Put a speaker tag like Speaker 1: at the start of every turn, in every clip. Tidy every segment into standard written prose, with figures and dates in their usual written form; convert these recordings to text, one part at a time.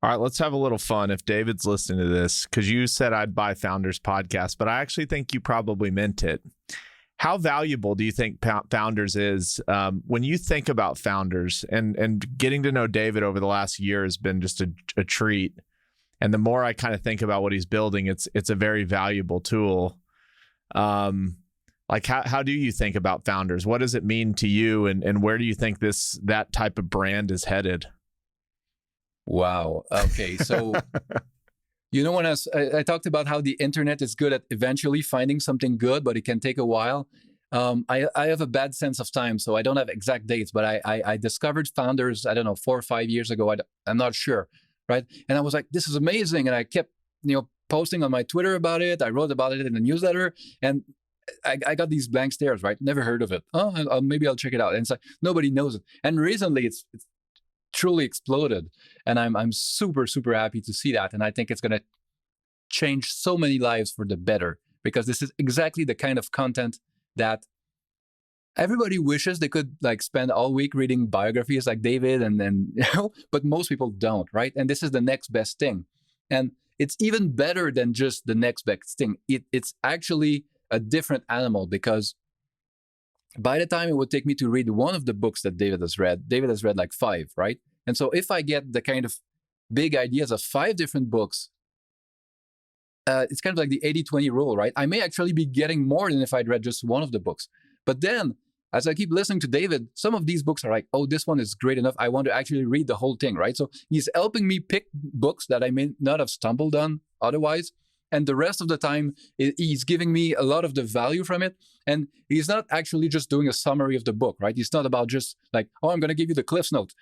Speaker 1: All right, let's have a little fun. If David's listening to this, because you said I'd buy Founders Podcast, but I actually think you probably meant it. How valuable do you think Founders is? When you think about Founders, and getting to know David over the last year has been just a treat. And the more I kind of think about what he's building, it's a very valuable tool. Like how do you think about Founders? What does it mean to you, and where do you think that type of brand is headed?
Speaker 2: Wow. Okay. So, when I talked about how the internet is good at eventually finding something good, but it can take a while. I have a bad sense of time, so I don't have exact dates, but I discovered Founders, I don't know, 4 or 5 years ago. I'm not sure. Right. And I was like, this is amazing. And I kept, posting on my Twitter about it. I wrote about it in the newsletter, and I got these blank stares, right? Never heard of it. Oh, maybe I'll check it out. And it's like, nobody knows it. And recently it's truly exploded. And I'm super, super happy to see that. And I think it's going to change so many lives for the better, because this is exactly the kind of content that everybody wishes they could spend all week reading biographies like David, and then, but most people don't, right? And this is the next best thing. And it's even better than just the next best thing. It's actually a different animal, because by the time it would take me to read one of the books that David has read like 5, right? And so if I get the kind of big ideas of 5 different books, it's kind of like the 80-20 rule, right? I may actually be getting more than if I'd read just one of the books. But then, as I keep listening to David, some of these books are like, oh, this one is great enough. I want to actually read the whole thing, right? So he's helping me pick books that I may not have stumbled on otherwise. And the rest of the time, he's giving me a lot of the value from it. And he's not actually just doing a summary of the book, right? He's not about just like, oh, I'm going to give you the Cliff's Notes.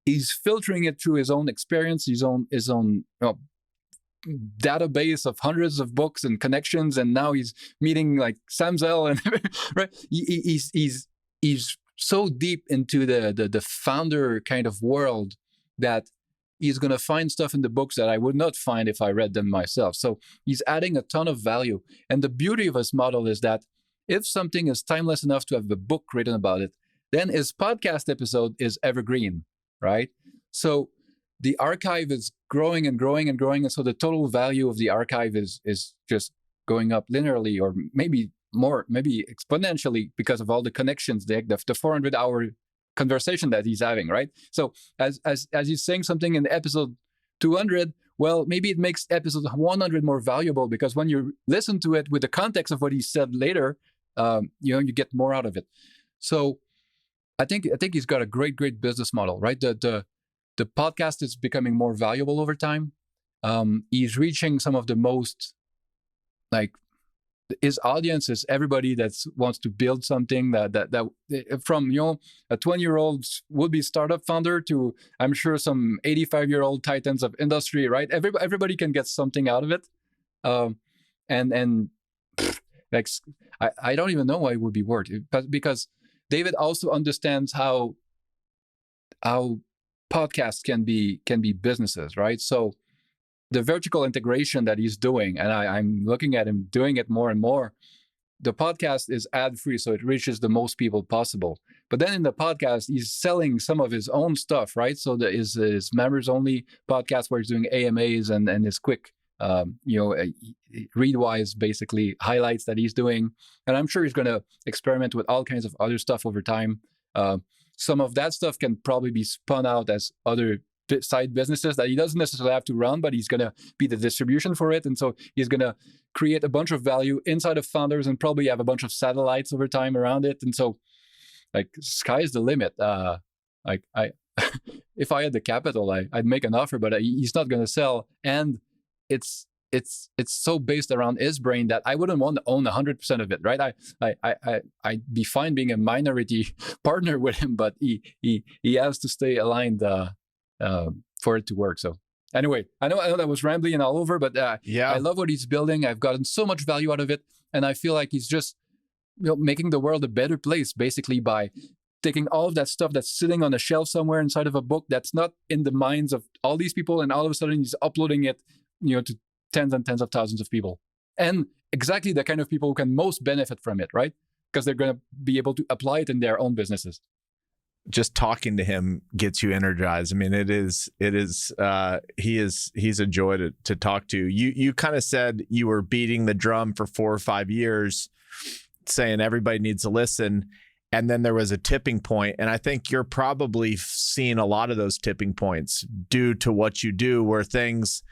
Speaker 2: He's filtering it through his own experience, his own database of hundreds of books and connections. And now he's meeting like Sam Zell, and right? He's so deep into the founder kind of world that he's going to find stuff in the books that I would not find if I read them myself. So he's adding a ton of value. And the beauty of his model is that if something is timeless enough to have a book written about it, then his podcast episode is evergreen, right? So the archive is growing and growing and growing. And so the total value of the archive is just going up linearly, or maybe more, maybe exponentially, because of all the connections, the 400-hour conversation that he's having, right? So as he's saying something in episode 200, well, maybe it makes episode 100 more valuable, because when you listen to it with the context of what he said later, you get more out of it. So I think he's got a great business model, right? The podcast is becoming more valuable over time. He's reaching some of the most, his audience is everybody that wants to build something that from a 20-year-old would-be startup founder to, I'm sure, some 85-year-old titans of industry, right? Everybody can get something out of it. I don't even know why it would be worth it, but because David also understands how podcasts can be businesses, right? So the vertical integration that he's doing, and I'm looking at him doing it more and more. The podcast is ad-free, so it reaches the most people possible. But then in the podcast, he's selling some of his own stuff, right? So there is his members-only podcast where he's doing AMAs and his quick, Readwise, basically, highlights that he's doing. And I'm sure he's going to experiment with all kinds of other stuff over time. Some of that stuff can probably be spun out as other side businesses that he doesn't necessarily have to run, but he's going to be the distribution for it. And so he's going to create a bunch of value inside of Founders and probably have a bunch of satellites over time around it. And so sky's the limit. If I had the capital, I'd make an offer, but he's not going to sell. And it's so based around his brain that I wouldn't want to own 100% of it, right? I'd be fine being a minority partner with him, but he has to stay aligned for it to work. So anyway, I know that was rambling and all over, but I love what he's building. I've gotten so much value out of it, and I feel like he's just making the world a better place, basically, by taking all of that stuff that's sitting on a shelf somewhere inside of a book that's not in the minds of all these people, and all of a sudden he's uploading it, to tens and tens of thousands of people, and exactly the kind of people who can most benefit from it, right? Because they're going to be able to apply it in their own businesses.
Speaker 1: just talking to him gets you energized. I mean, he's a joy to talk to. You kind of said you were beating the drum for 4 or 5 years, saying everybody needs to listen. And then there was a tipping point. And I think you're probably seeing a lot of those tipping points due to what you do, where things,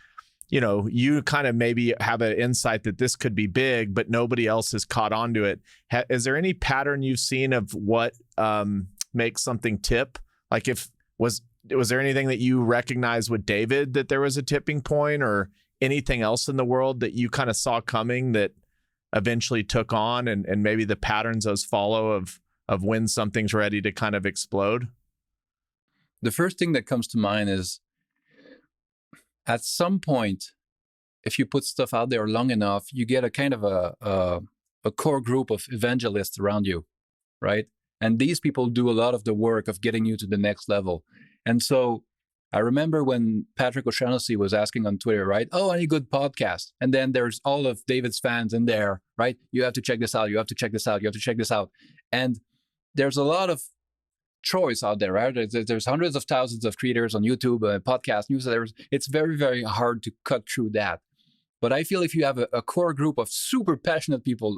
Speaker 1: you kind of maybe have an insight that this could be big, but nobody else has caught on to it. Is there any pattern you've seen of what makes something tip? Like was there anything that you recognized with David that there was a tipping point, or anything else in the world that you kind of saw coming that eventually took on, and maybe the patterns those follow of when something's ready to kind of explode?
Speaker 2: The first thing that comes to mind is, at some point, if you put stuff out there long enough, you get a kind of a core group of evangelists around you, right? And these people do a lot of the work of getting you to the next level. And so I remember when Patrick O'Shaughnessy was asking on Twitter, right? Oh, any good podcast? And then there's all of David's fans in there, right? You have to check this out. You have to check this out. You have to check this out. And there's a lot of choice out there, right? There's hundreds of thousands of creators on YouTube, podcast, newsletters. It's very, very hard to cut through that. But I feel if you have a core group of super passionate people,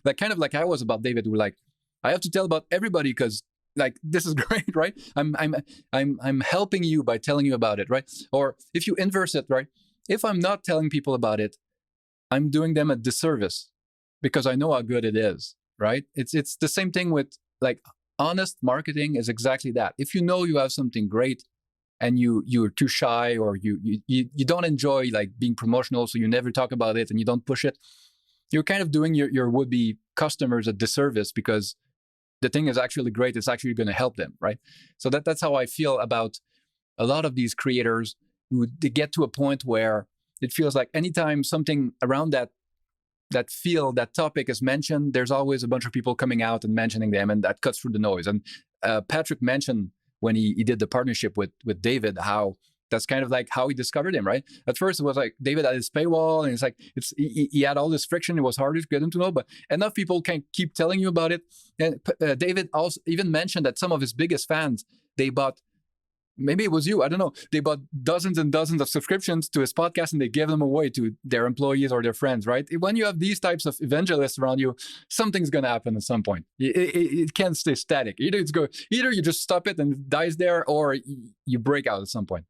Speaker 2: like kind of like I was about David, who like, I have to tell about everybody because like this is great, right? I'm helping you by telling you about it, right? Or if you inverse it, right? If I'm not telling people about it, I'm doing them a disservice because I know how good it is, right? It's the same thing with like honest marketing is exactly that. If you know you have something great and you're too shy, or you don't enjoy like being promotional, so you never talk about it and you don't push it, you're kind of doing your would-be customers a disservice, because the thing is actually great. It's actually going to help them, right? So that's how I feel about a lot of these creators who they get to a point where it feels like anytime something around that field, that topic is mentioned, there's always a bunch of people coming out and mentioning them, and that cuts through the noise. And Patrick mentioned when he did the partnership with David, how that's kind of like how he discovered him, right? At first, it was like David had his paywall, and it's like he had all this friction. It was harder to get him to know, but enough people can keep telling you about it. And David also even mentioned that some of his biggest fans, they bought, maybe it was you, I don't know, they bought dozens and dozens of subscriptions to his podcast, and they gave them away to their employees or their friends, right? When you have these types of evangelists around you, something's going to happen at some point. It can't stay static. Either you just stop it and it dies there, or you break out at some point.